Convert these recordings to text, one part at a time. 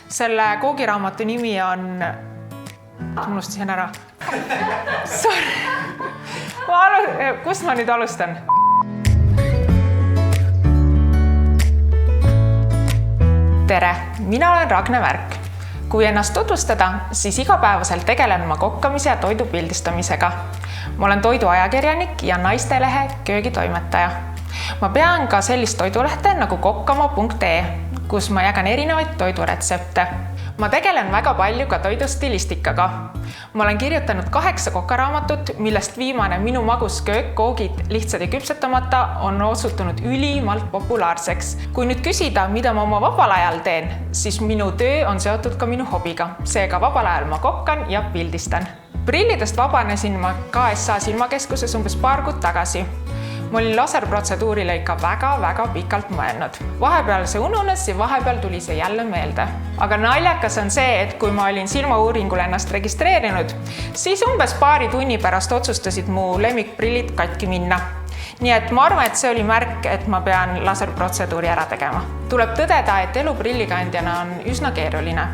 Selle koogiraamatu nimi on... Unustasin ära. Sorry. Kust ma nüüd alustan? Tere, mina olen Ragne Märk. Kui ennast tutvustada, siis igapäevaselt tegelen ma kokkamise ja toidu pildistamisega. Ma olen toiduajakirjanik ja naistelehe köögitoimetaja. Ma pean ka sellist toidulehte nagu kokkama.ee, kus ma jagan erinevaid toiduretsepte. Ma tegelen väga palju ka toidustilistikaga. Ma olen kirjutanud 8 kokaraamatut, millest viimane Minu magus köök, koogid lihtsad ja küpsetamata on osutunud ülimalt populaarseks. Kui nüüd küsida, mida ma oma vabal ajal teen, siis minu töö on seotud ka minu hobiga. Seega vabal ajal ma kokkan ja pildistan. Prillidest vabanesin ma KSA silmakeskuses umbes paar kuud tagasi. Ma olin laserprotseduurile ikka väga pikalt mõelnud. Vahepeal see ununes ja vahepeal tuli see jälle meelde. Aga naljakas on see, et kui ma olin silmauuringule ennast registreerinud, siis umbes paari tunni pärast otsustasid mu lemmikprillid katki minna. Nii et ma arvan, et see oli märk, et ma pean laserprotseduuri ära tegema. Tuleb tõdeda, et elu prillikandjana on üsna keeruline.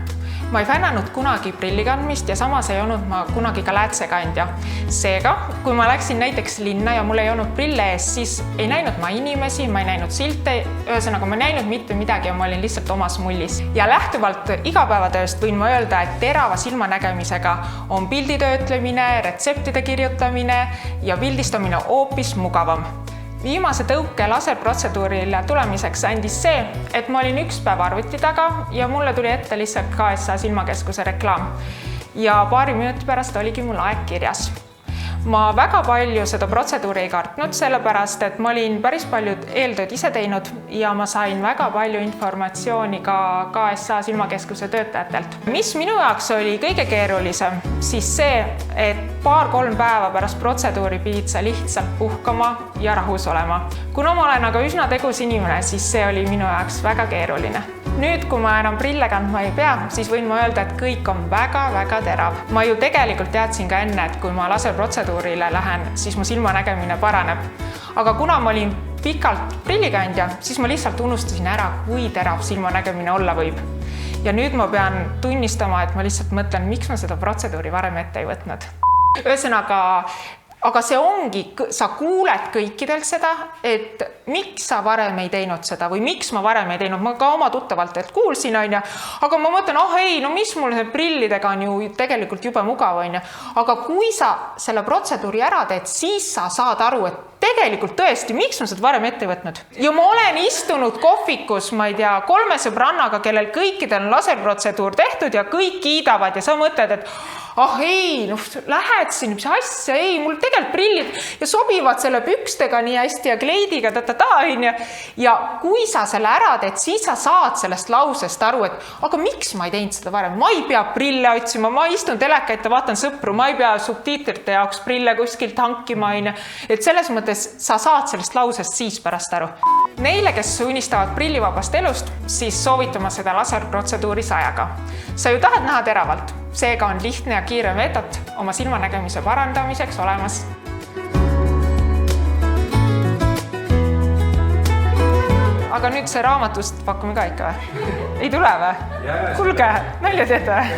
Ma ei fännanud kunagi prillikandmist ja samas ei olnud ma kunagi ka läätsekandja. Seega, kui ma läksin näiteks linna ja mul ei olnud prille ees, siis ei näinud ma inimesi, ma ei näinud silte, ühesõnaga ma ei näinud mitte midagi ja ma olin lihtsalt omas mullis. Ja lähtuvalt igapäevatööst võin ma öelda, et terava silmanägemisega on pilditöötlemine, retseptide kirjutamine ja pildistamine hoopis mugavam. Viimase tõuke laserprotseduurile tulemiseks andis see, et ma olin üks päev arvuti taga ja mulle tuli ette lihtsalt KSA silmakeskuse reklaam. Ja paari minuti pärast oligi mul aeg kirjas. Ma väga palju seda protseduuri ei kartnud, sellepärast, et ma olin päris paljud eeltööd ise teinud ja ma sain väga palju informatsiooni ka KSA silmakeskuse töötajatelt. Mis minu jaoks oli kõige keerulisem, siis see, et 2-3 päeva pärast protseduuri pidid sa lihtsalt puhkama ja rahus olema. Kuna ma olen aga üsna tegus inimene, siis see oli minu jaoks väga keeruline. Nüüd, kui ma enam prille kandma ei pea, siis võin ma öelda, et kõik on väga terav. Ma ju tegelikult teadsin ka enne, et kui ma laserprotseduurile lähen, siis mu silmanägemine paraneb. Aga kuna ma olin pikalt prillikandja, siis ma lihtsalt unustasin ära, kui terav silmanägemine olla võib. Ja nüüd ma pean tunnistama, et ma lihtsalt mõtlen, miks ma seda protseduuri varem ette ei võtnud. Ühesõnaga, aga see ongi, sa kuuled kõikidelt seda, et miks sa varem ei teinud seda või miks ma varem ei teinud. Ma ka oma tuttavalt kuulsin, aga ma mõtlen, no mis mul prillidega on ju tegelikult jube mugav. Aga kui sa selle protseduuri ära teed, siis sa saad aru, et tegelikult tõesti, miks ma seda varem ette võtnud. Ja ma olen istunud kohvikus, ma ei tea, 3 sõbrannaga, kellel kõikidel on laserprotseduur tehtud ja kõik kiidavad ja sa mõtled, et lähed siin, mis asja, mul tegelikult prillid ja sobivad selle pükstega nii hästi ja kleidiga, ja kui sa selle ära teed, siis sa saad sellest lausest aru, et aga miks ma ei teinud seda varem, ma ei pea prille otsima, ma istun teleka ette, vaatan sõpru, ma ei pea subtiitrite jaoks prille kuskilt hankima, et selles mõttes sa saad sellest lausest siis pärast aru. Neile, kes unistavad prillivabast elust, siis soovitama seda laserprotseduuri sajaga. Sa ju tahad näha teravalt, seega on lihtne ja kiire meetod oma silmanägemise parandamiseks olemas. Aga nüüd see raamatust pakume ka ikka või? Ei tule või? Kuulge, nalja teete või?